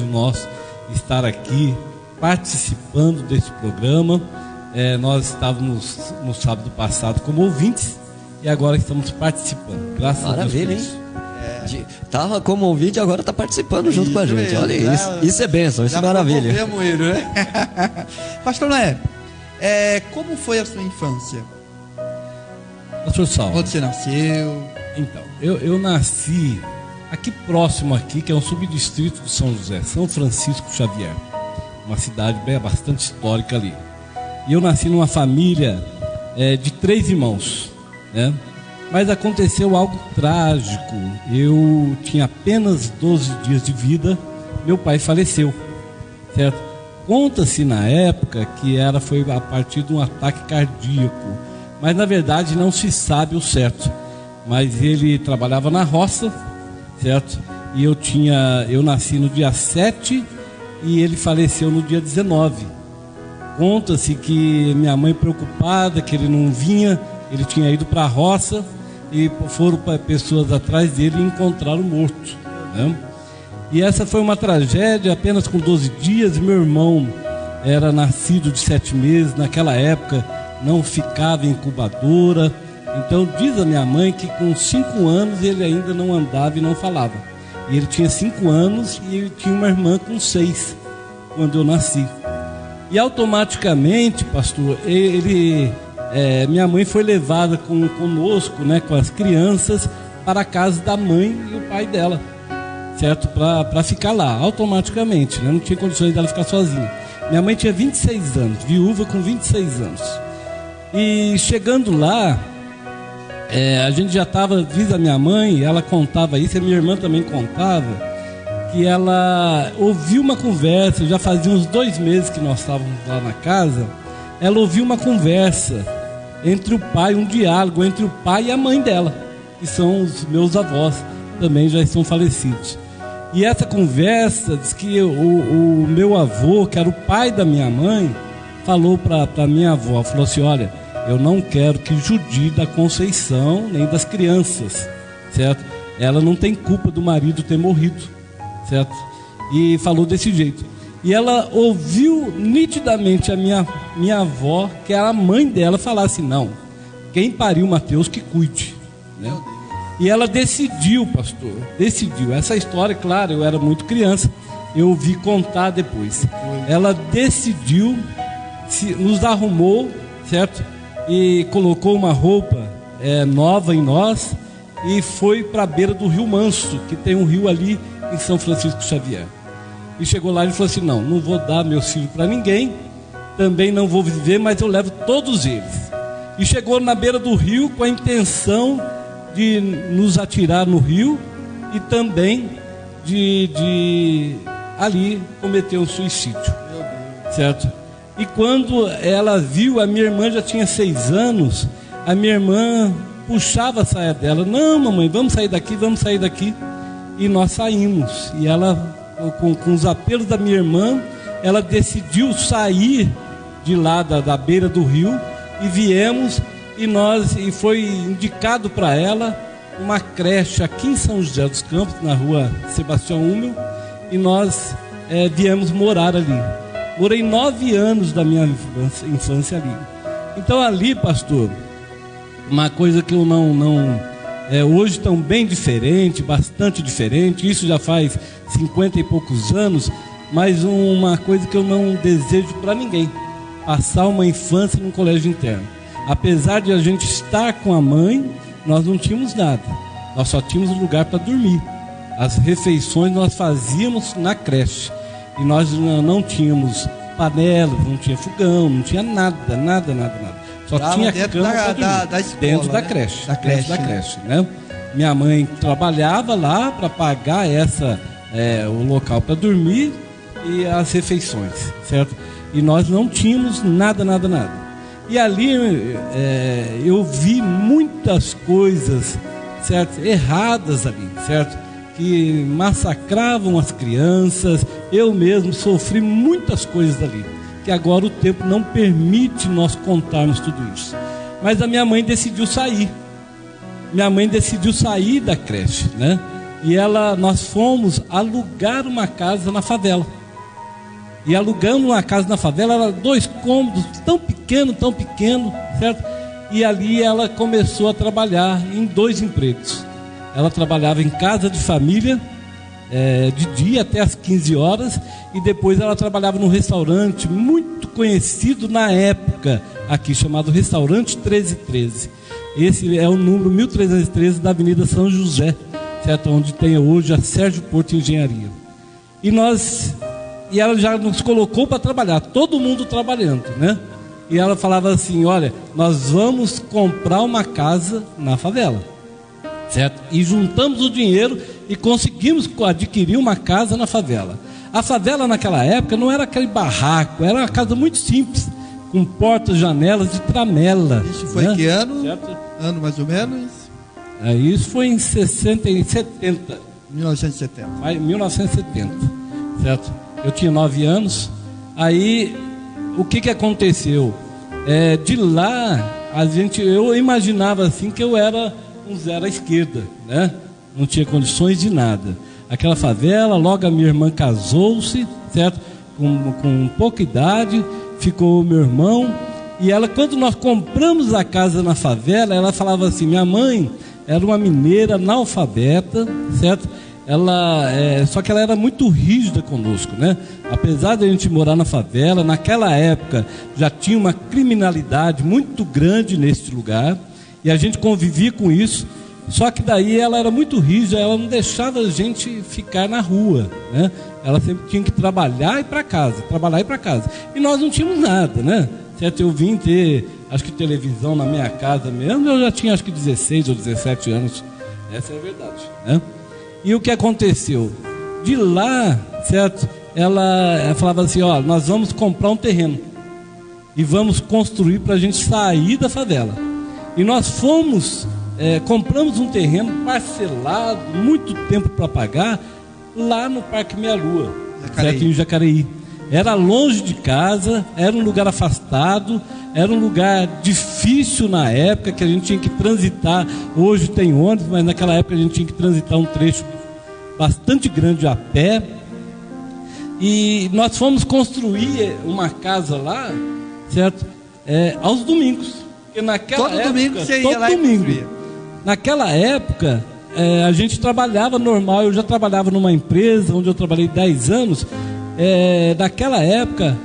Nós estar aqui participando desse programa. Nós estávamos no sábado passado como ouvintes e agora estamos participando. Graças a Deus. Maravilha, hein? Estava como ouvinte e agora está participando junto com a gente. Mesmo, olha isso é bênção, isso é maravilha. Ele, né? Pastor Noé, como foi a sua infância? Pastor Saulo, onde você nasceu? Então, eu nasci aqui próximo aqui, que é um subdistrito de São José, São Francisco Xavier, uma cidade bastante histórica ali. E eu nasci numa família de 3 irmãos, né? Mas aconteceu algo trágico. Eu tinha apenas 12 dias de vida, meu pai faleceu, certo? Conta-se na época que foi a partir de um ataque cardíaco, mas na verdade não se sabe o certo. Mas ele trabalhava na roça, certo? E eu nasci no dia 7 e ele faleceu no dia 19. Conta-se que minha mãe, preocupada que ele não vinha, ele tinha ido para a roça e foram pessoas atrás dele e encontraram morto, né? E essa foi uma tragédia apenas com 12 dias. Meu irmão era nascido de 7 meses, naquela época não ficava em incubadora. Então diz a minha mãe que com 5 anos ele ainda não andava e não falava. E ele tinha 5 anos e ele tinha uma irmã com 6 quando eu nasci. E automaticamente, pastor, minha mãe foi levada conosco, né, com as crianças, para a casa da mãe e o pai dela, certo? Para ficar lá, automaticamente, né? Não tinha condições dela ficar sozinha. Minha mãe tinha 26 anos, viúva com 26 anos. E chegando lá, a gente já estava, diz a minha mãe, ela contava isso, a minha irmã também contava, que ela ouviu uma conversa, já fazia uns 2 meses que nós estávamos lá na casa, ela ouviu uma conversa entre o pai, um diálogo entre o pai e a mãe dela, que são os meus avós, também já estão falecidos. E essa conversa, diz que o meu avô, que era o pai da minha mãe, falou para minha avó, falou assim: olha, eu não quero que judie da Conceição nem das crianças, certo? Ela não tem culpa do marido ter morrido, certo? E falou desse jeito. E ela ouviu nitidamente a minha avó, que era a mãe dela, falar assim: não, quem pariu Mateus que cuide, né? E ela decidiu, pastor, essa história, claro, eu era muito criança, eu ouvi contar depois. Ela decidiu, nos arrumou, certo? E colocou uma roupa nova em nós e foi para a beira do Rio Manso, que tem um rio ali em São Francisco Xavier. E chegou lá e falou assim: não vou dar meus filhos para ninguém, também não vou viver, mas eu levo todos eles. E chegou na beira do rio com a intenção de nos atirar no rio e também de ali cometer um suicídio, certo? E quando ela viu, a minha irmã já tinha 6 anos, a minha irmã puxava a saia dela: não, mamãe, vamos sair daqui. E nós saímos. E ela, com os apelos da minha irmã, ela decidiu sair de lá da beira do rio e viemos. E foi indicado para ela uma creche aqui em São José dos Campos, na rua Sebastião Húmel, e nós viemos morar ali. Morei 9 anos da minha infância ali. Então ali, pastor, uma coisa que eu hoje estão bem diferente, bastante diferente, isso já faz 50 e poucos anos, mas uma coisa que eu não desejo para ninguém: passar uma infância num colégio interno. Apesar de a gente estar com a mãe, nós não tínhamos nada, nós só tínhamos um lugar para dormir. As refeições nós fazíamos na creche, e nós não tínhamos panelas, não tinha fogão, não tinha nada. Só tinha cama da escola, dentro da creche, né? Minha mãe trabalhava lá para pagar o local para dormir e as refeições, certo? E nós não tínhamos nada. E ali eu vi muitas coisas, certo? Erradas ali, certo? Que massacravam as crianças. Eu mesmo sofri muitas coisas ali, que agora o tempo não permite nós contarmos tudo isso. Mas a minha mãe decidiu sair. Da creche, né? E nós fomos alugar uma casa na favela. E alugamos uma casa na favela, era 2 cômodos, tão pequeno, certo? E ali ela começou a trabalhar em 2 empregos. Ela trabalhava em casa de família, de dia até às 15 horas, e depois ela trabalhava num restaurante muito conhecido na época, aqui, chamado Restaurante 1313. Esse é o número 1313 da Avenida São José, certo? Onde tem hoje a Sérgio Porto Engenharia. E ela já nos colocou para trabalhar, todo mundo trabalhando, né? E ela falava assim: olha, nós vamos comprar uma casa na favela, certo? E juntamos o dinheiro e conseguimos adquirir uma casa na favela. A favela naquela época não era aquele barraco, era uma casa muito simples, com portas, janelas de tramela. Isso foi, né? Que ano? Certo? Ano mais ou menos? Isso foi em 1970. 1970, certo? Eu tinha 9 anos. Aí, o que aconteceu? De lá, eu imaginava assim que eu era um zero à esquerda, né? Não tinha condições de nada. Aquela favela, logo a minha irmã casou-se, certo? Com pouca idade, ficou o meu irmão. E ela, quando nós compramos a casa na favela, ela falava assim: minha mãe era uma mineira analfabeta, certo? Só que ela era muito rígida conosco, né? Apesar de a gente morar na favela, naquela época já tinha uma criminalidade muito grande nesse lugar, e a gente convivia com isso. Só que daí ela era muito rígida, ela não deixava a gente ficar na rua, né? Ela sempre tinha que trabalhar e ir para casa, E nós não tínhamos nada, né? Certo? Eu vim ter, acho que televisão na minha casa mesmo, eu já tinha acho que 16 ou 17 anos. Essa é a verdade, né? E o que aconteceu? De lá, certo? Ela falava assim: ó, nós vamos comprar um terreno e vamos construir para a gente sair da favela. E nós fomos, compramos um terreno parcelado, muito tempo para pagar, lá no Parque Meia Lua, certo? Em Jacareí. Era longe de casa, era um lugar afastado, era um lugar difícil na época, que a gente tinha que transitar. Hoje tem ônibus, mas naquela época a gente tinha que transitar um trecho bastante grande a pé. E nós fomos construir uma casa lá, certo? Aos domingos. Porque naquela época, domingo você ia lá e construía. Naquela época, a gente trabalhava normal. Eu já trabalhava numa empresa onde eu trabalhei 10 anos. Naquela época,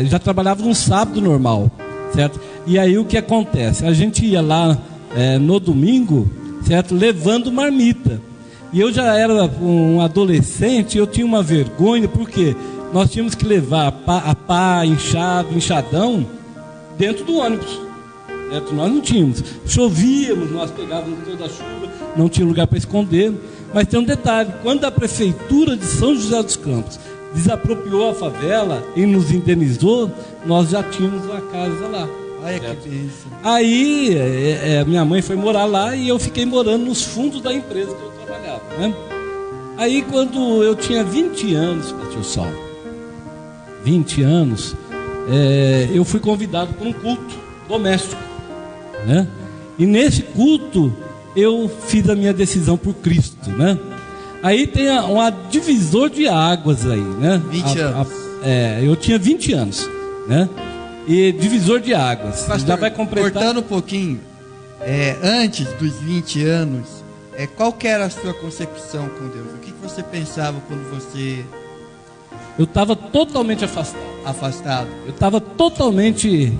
já trabalhava num sábado normal, certo? E aí o que acontece? A gente ia lá no domingo, certo? Levando marmita. E eu já era um adolescente, eu tinha uma vergonha, porque nós tínhamos que levar a pá, enxadão, dentro do ônibus. Certo? Nós não tínhamos. Chovíamos, nós pegávamos toda a chuva, não tinha lugar para esconder. Mas tem um detalhe: quando a prefeitura de São José dos Campos desapropriou a favela e nos indenizou, nós já tínhamos uma casa lá. Olha que bênção. Aí minha mãe foi morar lá e eu fiquei morando nos fundos da empresa que eu trabalhava, né? Aí quando eu tinha 20 anos, pastor Saulo, 20 anos, eu fui convidado para um culto doméstico, né? E nesse culto eu fiz a minha decisão por Cristo, né? Aí tem um divisor de águas aí, né? 20 anos. Eu tinha 20 anos, né? E divisor de águas. Pastor, já vai completar. Cortando um pouquinho, antes dos 20 anos, qual que era a sua concepção com Deus? O que você pensava quando você... Eu estava totalmente afastado. Eu estava totalmente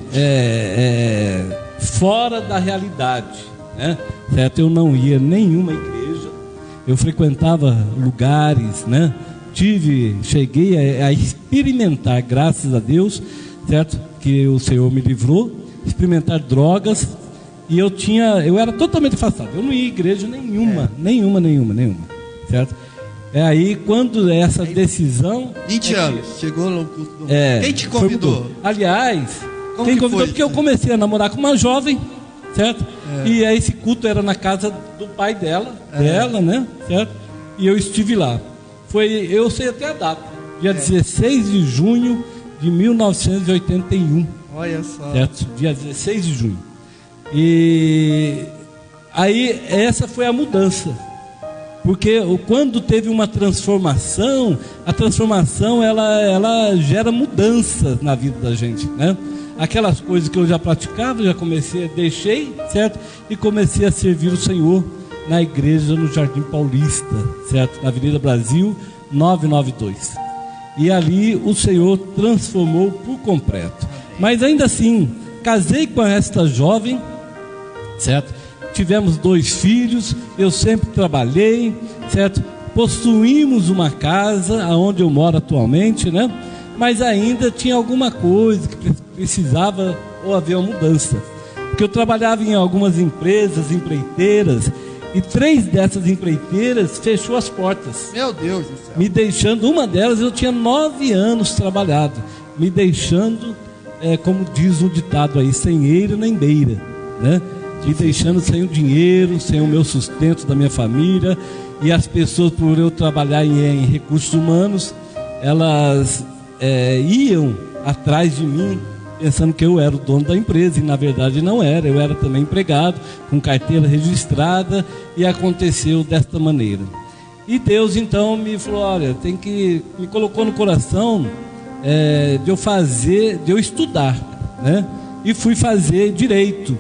fora da realidade, né? Certo? Eu não ia em nenhuma igreja, eu frequentava lugares, né? Cheguei a experimentar, graças a Deus, certo? Que o Senhor me livrou, experimentar drogas, e eu era totalmente afastado. Eu não ia em igreja nenhuma, certo? Aí quando essa decisão... 20 anos, chegou no culto do... Quem te convidou? Aliás, quem convidou? Porque eu comecei a namorar com uma jovem, certo? E aí esse culto era na casa do pai dela, né? Certo? E eu estive lá. Eu sei até a data, dia 16 de junho de 1981. Olha só. Certo? Dia 16 de junho. E Aí essa foi a mudança. Porque quando teve uma transformação, a transformação ela gera mudança na vida da gente, né? Aquelas coisas que eu já praticava, já deixei, certo? E comecei a servir o Senhor na igreja no Jardim Paulista, certo? Na Avenida Brasil 992. E ali o Senhor transformou por completo. Mas ainda assim, casei com esta jovem, certo? Tivemos 2 filhos, eu sempre trabalhei, certo? Possuímos uma casa, onde eu moro atualmente, né? Mas ainda tinha alguma coisa que precisava ou haver uma mudança. Porque eu trabalhava em algumas empresas, empreiteiras, e 3 dessas empreiteiras fechou as portas. Meu Deus do céu. Me deixando, uma delas eu tinha 9 anos trabalhado, me deixando, como diz o ditado aí, sem eira nem beira, né? Me deixando sem o dinheiro, sem o meu sustento da minha família. E as pessoas, por eu trabalhar em recursos humanos, elas iam atrás de mim, pensando que eu era o dono da empresa, e na verdade não era. Eu era também empregado, com carteira registrada, e aconteceu desta maneira. E Deus então me falou, olha, me colocou no coração de eu estudar, né? E fui fazer direito.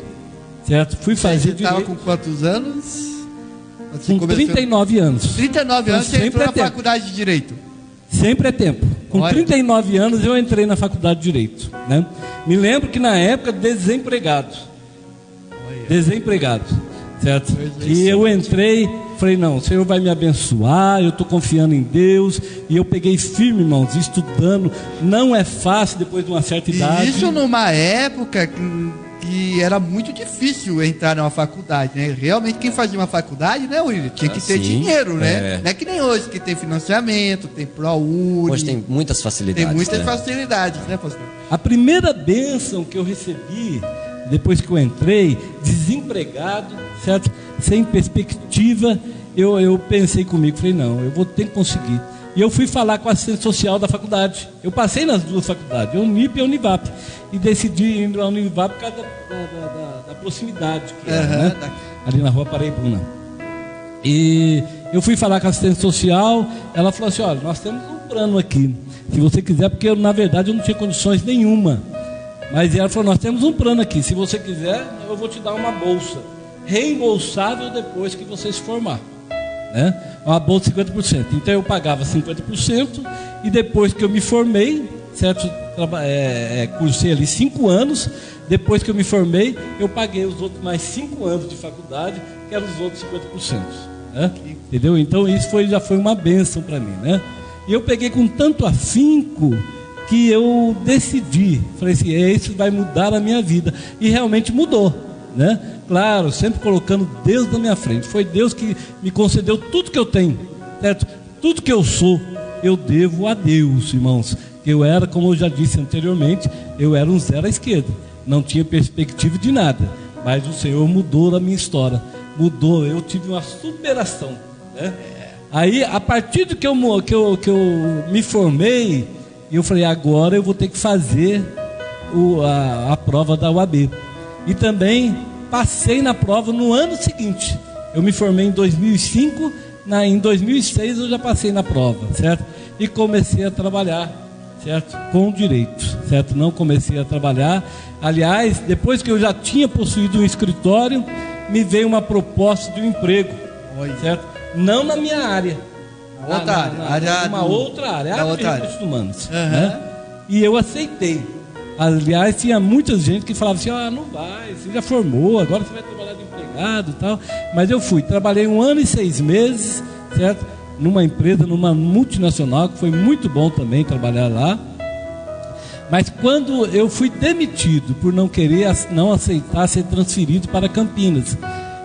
Certo? Fui fazer direito. Você estava com quantos anos? Com 39 anos. 39 anos você entrou na faculdade de Direito? Sempre é tempo. Com 39 anos eu entrei na faculdade de Direito, né? Me lembro que na época desempregado, certo? E eu entrei, falei, não, o Senhor vai me abençoar, eu estou confiando em Deus. E eu peguei firme, irmãos, estudando. Não é fácil depois de uma certa idade. Isso numa época que era muito difícil entrar numa faculdade, né? Realmente quem fazia uma faculdade, né, William? Tinha que ter dinheiro, né? Não é que nem hoje, que tem financiamento, tem ProUni. Hoje tem muitas facilidades. Tem muitas facilidades, né, pastor? A primeira bênção que eu recebi, depois que eu entrei, desempregado, certo? Sem perspectiva, eu pensei comigo, falei, não, eu vou ter que conseguir. E eu fui falar com a assistente social da faculdade. Eu passei nas 2 faculdades, a Unip e a Univap. E decidi ir na Univap por causa da proximidade que era, né? Ali na Rua Paraibuna. E eu fui falar com a assistente social, ela falou assim, olha, nós temos um plano aqui, se você quiser, porque eu, na verdade, eu não tinha condições nenhuma. Mas ela falou, nós temos um plano aqui, se você quiser, eu vou te dar uma bolsa, reembolsável depois que você se formar, né? Uma bolsa de 50%. Então eu pagava 50%, e depois que eu me formei, certo? Cursei ali 5 anos. Depois que eu me formei, eu paguei os outros mais 5 anos de faculdade, que eram os outros 50%, né? Entendeu? Então isso já foi uma bênção para mim, né? E eu peguei com tanto afinco que eu decidi, falei assim, isso vai mudar a minha vida. E realmente mudou, né? Claro, sempre colocando Deus na minha frente. Foi Deus que me concedeu tudo que eu tenho, certo? Tudo que eu sou, eu devo a Deus, irmãos. Eu era, como eu já disse anteriormente, eu era um zero à esquerda. Não tinha perspectiva de nada. Mas o Senhor mudou a minha história. Mudou, eu tive uma superação, né? Aí, a partir do que eu me formei, eu falei, agora eu vou ter que fazer a prova da UAB. E também passei na prova no ano seguinte. Eu me formei em 2005, em 2006 eu já passei na prova, certo? E comecei a trabalhar, certo? Com direito, certo? Não comecei a trabalhar. Aliás, depois que eu já tinha possuído um escritório, me veio uma proposta de um emprego, certo? Não na minha área, outra área, área de recursos humanos, né? E eu aceitei. Aliás, tinha muita gente que falava assim, não vai, você já formou, agora você vai trabalhar de empregado e tal. Mas eu fui, trabalhei 1 ano e 6 meses, certo? Numa empresa, numa multinacional, que foi muito bom também trabalhar lá. Mas quando eu fui demitido por não aceitar ser transferido para Campinas,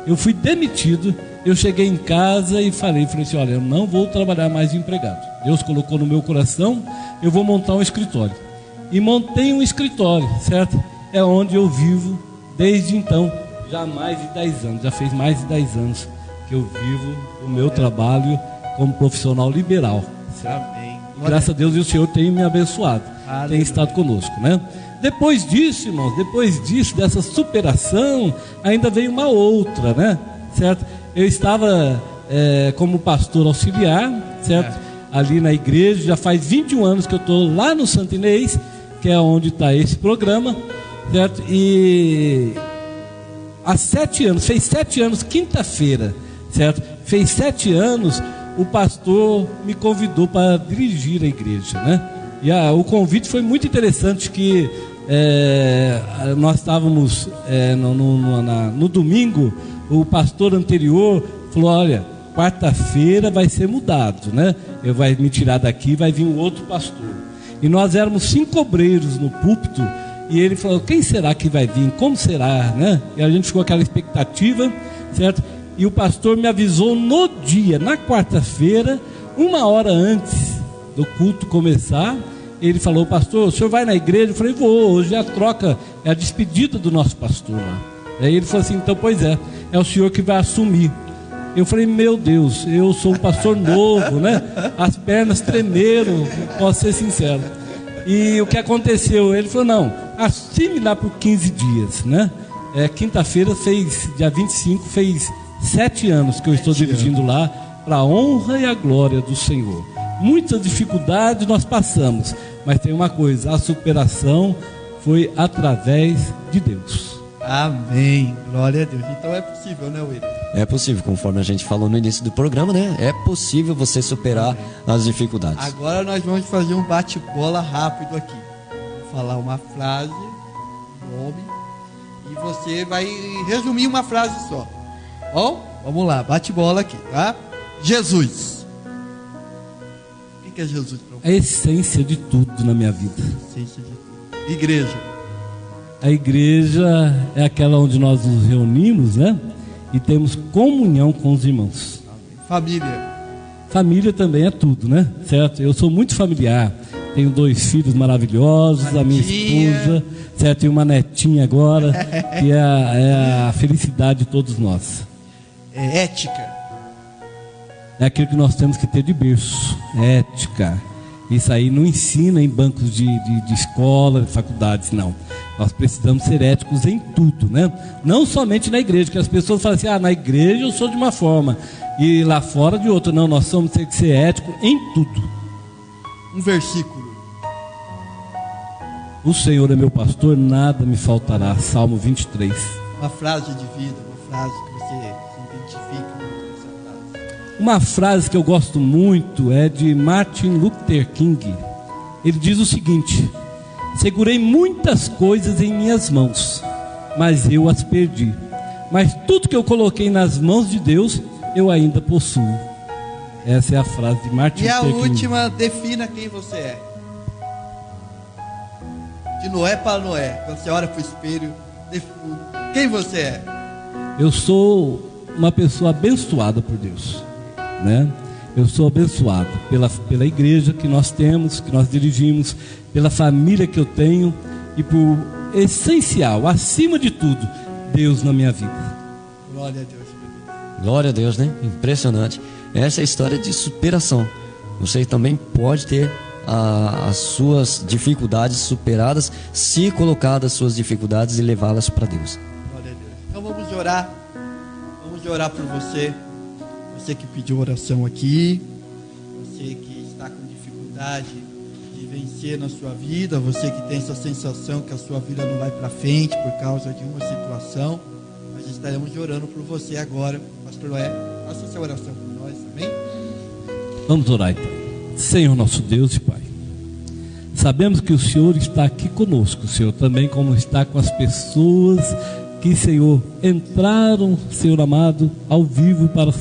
eu fui demitido, eu cheguei em casa e falei assim, olha, eu não vou trabalhar mais de empregado. Deus colocou no meu coração, eu vou montar um escritório. E montei um escritório, certo? É onde eu vivo desde então, já há mais de 10 anos, já fez mais de 10 anos que eu vivo o meu trabalho como profissional liberal, certo? Amém. Graças a Deus o Senhor tem me abençoado, tem estado conosco, né? Depois disso, irmãos, dessa superação, ainda veio uma outra, né? certo? Eu estava como pastor auxiliar, certo? Ali na igreja, já faz 21 anos que eu estou lá no Santo Inês, que é onde está esse programa, certo? E há 7 anos, fez 7 anos, quinta-feira, certo? Fez 7 anos, o pastor me convidou para dirigir a igreja, né? E o convite foi muito interessante, que nós estávamos no domingo, o pastor anterior falou: olha, quarta-feira vai ser mudado, né? Eu vai me tirar daqui, vai vir um outro pastor. E nós éramos 5 obreiros no púlpito, e ele falou: quem será que vai vir? Como será, né? E a gente ficou com aquela expectativa, certo? E o pastor me avisou no dia, na quarta-feira, 1 hora antes do culto começar. Ele falou: pastor, o senhor vai na igreja? Eu falei: vou, hoje é a troca, é a despedida do nosso pastor lá. Aí ele falou assim: então, pois é o senhor que vai assumir. Eu falei: meu Deus, eu sou um pastor novo, né? As pernas tremeram, posso ser sincero. E o que aconteceu? Ele falou: não, assume lá por 15 dias, né? Quinta-feira dia 25, fez 7 anos que eu estou dirigindo lá, para a honra e a glória do Senhor. Muitas dificuldades nós passamos, mas tem uma coisa: a superação foi através de Deus. Amém, glória a Deus. Então é possível, né, William? É possível, conforme a gente falou no início do programa, né? É possível você superar as dificuldades. Agora nós vamos fazer um bate-bola rápido aqui. Vou falar uma frase, um nome, e você vai resumir uma frase só. Bom, vamos lá, bate-bola aqui, tá? Jesus. O que é Jesus para você? A essência de tudo na minha vida. Essência de tudo. Igreja. A igreja é aquela onde nós nos reunimos, né? E temos comunhão com os irmãos. Família. Família também é tudo, né? Certo? Eu sou muito familiar. Tenho 2 filhos maravilhosos, a minha esposa, certo? E uma netinha agora, que é a felicidade de todos nós. Ética. É aquilo que nós temos que ter de berço. Ética. Isso aí não ensina em bancos de escola, de faculdades, não. Nós precisamos ser éticos em tudo, né? Não somente na igreja, que as pessoas falam assim: na igreja eu sou de uma forma e lá fora de outra. Não, nós temos que ser éticos em tudo. Um versículo. O Senhor é meu pastor, nada me faltará. Salmo 23. Uma frase de vida, uma frase que você se identifica muito com essa frase. Uma frase que eu gosto muito é de Martin Luther King. Ele diz o seguinte: segurei muitas coisas em minhas mãos, mas eu as perdi. Mas tudo que eu coloquei nas mãos de Deus, eu ainda possuo. Essa é a frase de Martin Luther King. E a última, defina quem você é. De Noé para Noé, quando você olha para o espelho, quem você é? Eu sou uma pessoa abençoada por Deus, né? Eu sou abençoado pela igreja que nós temos, que nós dirigimos, pela família que eu tenho e por essencial, acima de tudo, Deus na minha vida. Glória a Deus. Glória a Deus, né? Impressionante. Essa é a história de superação. Você também pode ter as suas dificuldades superadas, se colocar as suas dificuldades e levá-las para Deus. Glória a Deus. Então vamos orar. Vamos orar por você. Você que pediu oração aqui, você que está com dificuldade de vencer na sua vida, você que tem essa sensação que a sua vida não vai para frente por causa de uma situação, nós estaremos orando por você agora. Pastor Noé, faça essa oração por nós também. Vamos orar então. Senhor nosso Deus e Pai, sabemos que o Senhor está aqui conosco, Senhor, também como está com as pessoas que, Senhor, entraram, Senhor amado, ao vivo para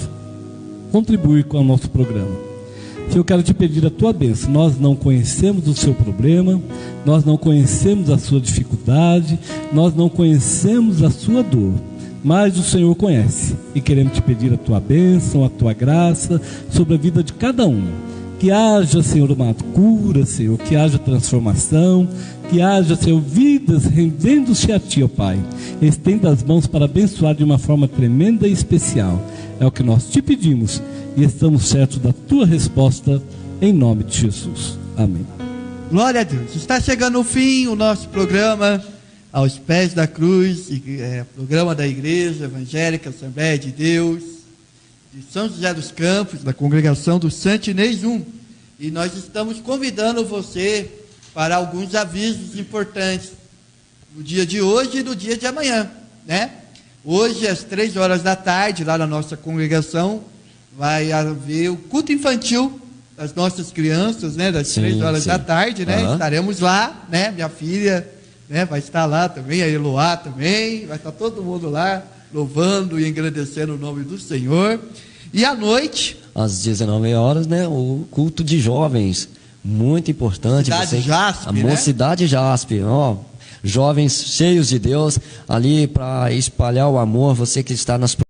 contribuir com o nosso programa. Senhor, eu quero te pedir a tua bênção. Nós não conhecemos o seu problema, nós não conhecemos a sua dificuldade, nós não conhecemos a sua dor, mas o Senhor conhece, e queremos te pedir a tua bênção, a tua graça sobre a vida de cada um. Que haja, Senhor amado, cura, Senhor, que haja transformação, que haja, Senhor, vidas rendendo-se a Ti, ó Pai. Estenda as mãos para abençoar de uma forma tremenda e especial. É o que nós te pedimos e estamos certos da Tua resposta, em nome de Jesus. Amém. Glória a Deus. Está chegando o fim o nosso programa. aos pés da cruz, programa da Igreja Evangélica Assembleia de Deus, de São José dos Campos, da congregação do Santo Inês 1. E nós estamos convidando você para alguns avisos importantes no dia de hoje e no dia de amanhã, né? Hoje, às 3 horas da tarde, lá na nossa congregação, vai haver o culto infantil das nossas crianças, né? Das 3 horas da tarde, né? Estaremos lá, né? Minha filha, né? Vai estar lá também, a Eloá também, vai estar todo mundo lá, louvando e engrandecendo o nome do Senhor. E à noite, às 19 horas, né? O culto de jovens, muito importante. Cidade Jaspe, a Mocidade Jaspe, ó. Jovens cheios de Deus, ali para espalhar o amor, você que está nas